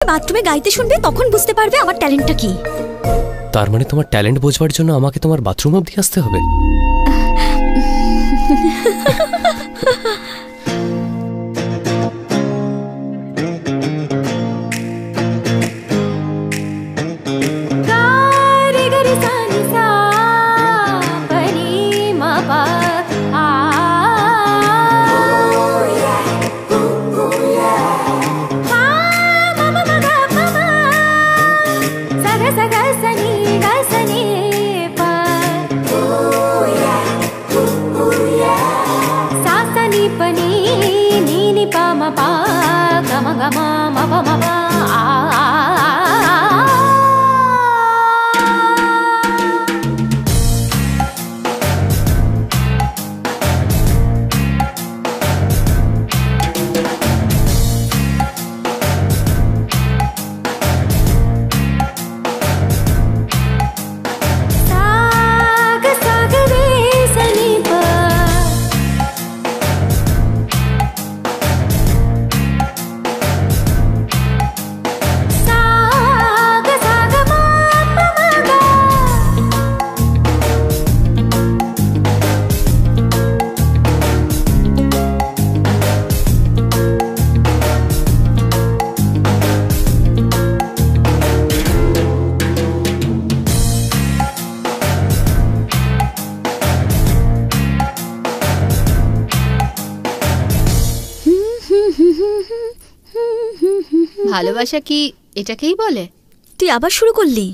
বাথরুমে গাইতে শুনবে, তখন বুঝতে পারবে আমার ট্যালেন্টটা কি। তার মানে তোমার ট্যালেন্ট বোঝবার জন্য আমাকে তোমার বাথরুম অবধি আসতে হবে? ভালোবাসা কি এটাকেই বলে? তুই আবার শুরু করলি।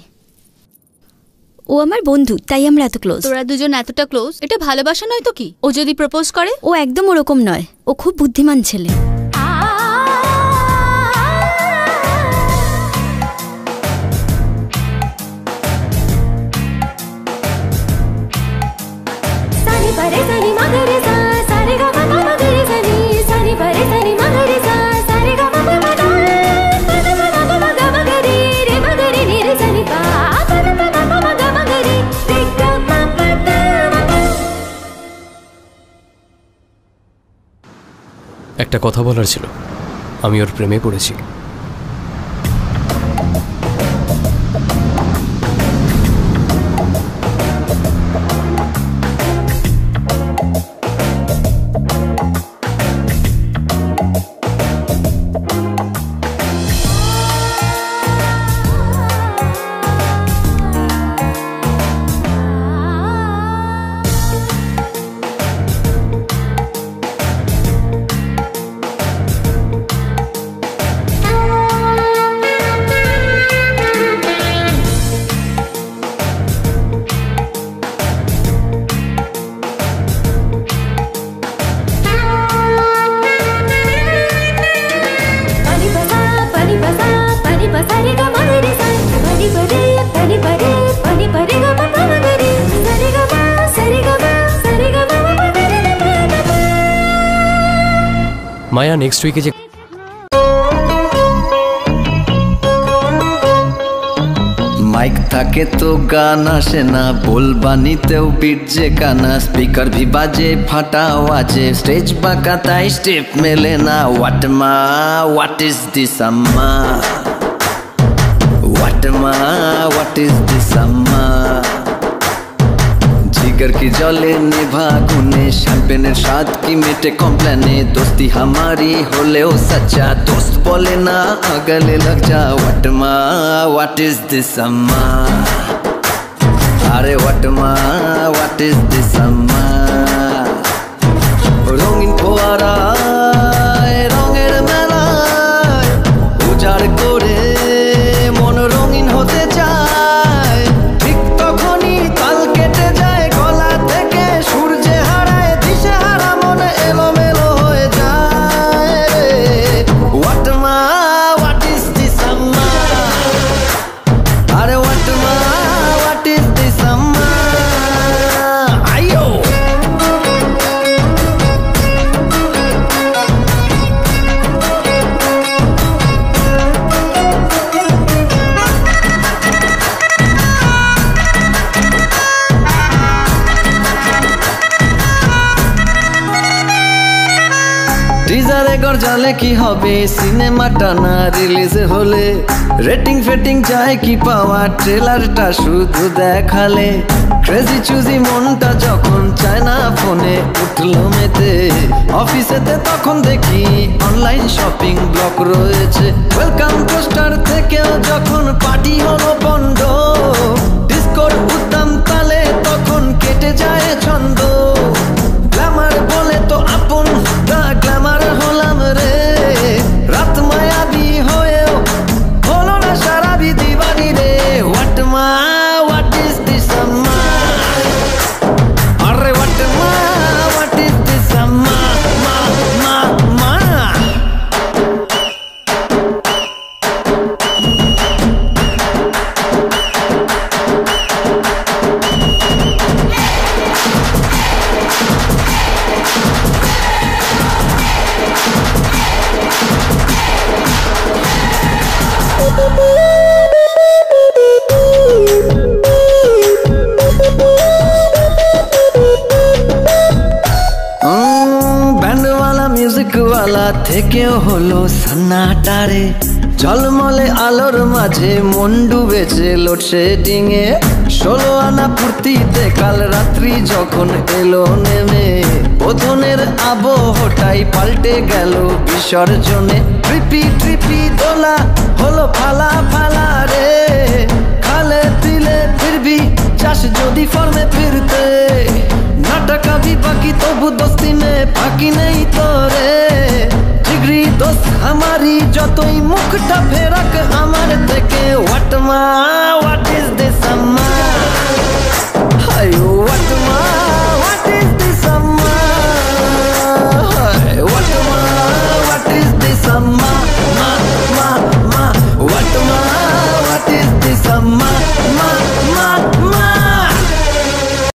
ও আমার বন্ধু, তাই আমরা এত ক্লোজ। তোরা দুজন এতটা ক্লোজ, এটা ভালোবাসা নয় তো কি? ও যদি প্রপোজ করে? ও একদম ওরকম নয়, ও খুব বুদ্ধিমান ছেলে। একটা কথা বলার ছিল, আমি ওর প্রেমে পড়েছি। মায়া নেক্সট উইকে যে माइक থাকে তো গান আসে না, बोलबानीতেও बीट যে কানা, स्पीकर भी बाजे फाटा आवाजे, स्टेज बाका ताई स्टेप मेले ना। what is this amma, what is this amma, जिगर की जले निभा गुने, शैंपेনের স্বাদ की मेटे कॉम्प्लेने, दोस्ती हमारी होले ओ सच्चा, दोस्त बोले ना अगले लग जा। what is this amma, अरे what is this amma, রঙিন ফোয়ারায় রঙের মেলায় উজাড় করে মন রঙিন হতে চায়, ঠিক তখনই তাল কেটে যায় গলা থেকে, সূর্যে হারায় দিশে হারা মন এলোমেলো হয়ে যায় রে। what is this amma, আরে what is this amma, আইয়ো সিনেমার জালে কি হবে, সিনেমাটা না রিলিজ হলে রেটিং ফেটিং যায় কি পাওয়া, ট্রেলারটা শুধু দেখালে ক্রেজি চুজি মনটা যখন চায় না ফোনে উঠলো মেতে। অফিসেতে তখন দেখি অনলাইন শপিং ব্লক রয়েছে, ওয়েলকাম পোস্টার থেকেও যখন পার্টি হলো বন্ধ, ডিসকোর উদ্দাম তালে তখন কেটে যায় ছন্দ। গ্ল্যামার বলে তো আপন দা গ্ল্যামার হলাম রে, রাত মায়াবী হয়েও হলো না সারাবি দিবানি রে। হোয়াট মা হোয়াট ইজ দিস মা, আরে হোয়াট মা হোয়াট ইজ দিস মা মা মা মা। ব্যান্ডওয়ালা মিউজিকওয়ালা থেকেও হলো সান্নাটারে, ঝলমলে আলোর মাঝে মন ডুবেছে লোডশেডিং এ। 16 আনা ফুর্তিতে কাল রাত্রি যখন এলো নেমে, বোধনের আবহটাই পাল্টে গেল বিসর্জনে। ট্রিপি ট্রিপি দোলা হলো ফালা ফালা রে, খালে দিলে ফিরবি চাষ যদি ফর্মে ফিরতে, নাটকা भी बाकी तबु दोस्ती में बाकी नहीं तो रे। जिगरी दोस्त हमारी যতই মুখটা ফেরাক আমার থেকে, হোয়াট মা